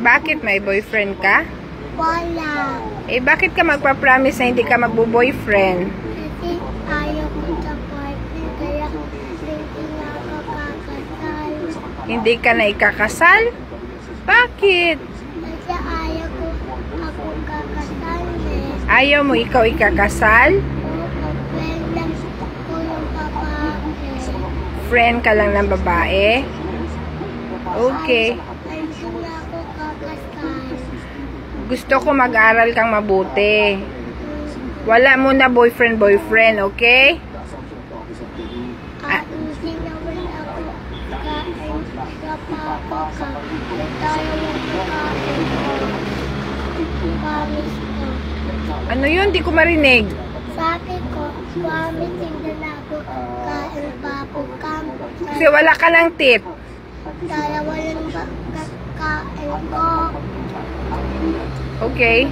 Bakit? May boyfriend ka? Wala. Eh, bakit ka magpa-promise na hindi ka magbo-boyfriend? Kasi ayaw ko sa boyfriend, kaya hindi na ako kakasal. Hindi ka na ikakasal? Bakit? Kasi ayaw ko ako kakasal eh. Ayaw mo ikaw ikakasal? Oo, friend lang ko yung babae. Friend ka lang ng babae? Okay. Hindi na ako kakasal. Gusto ko mag-aral kang mabuti. Wala mo na boyfriend, okay? Hindi naman ako kain sa papa ka. Tayo magkakain ko. Promise ko. Ano yun? Di ko marinig. Sabi ko, promise hindi na ako kain papo ka. Kasi wala ka ng tip. Dalawa lang ba kakain ko. Okay.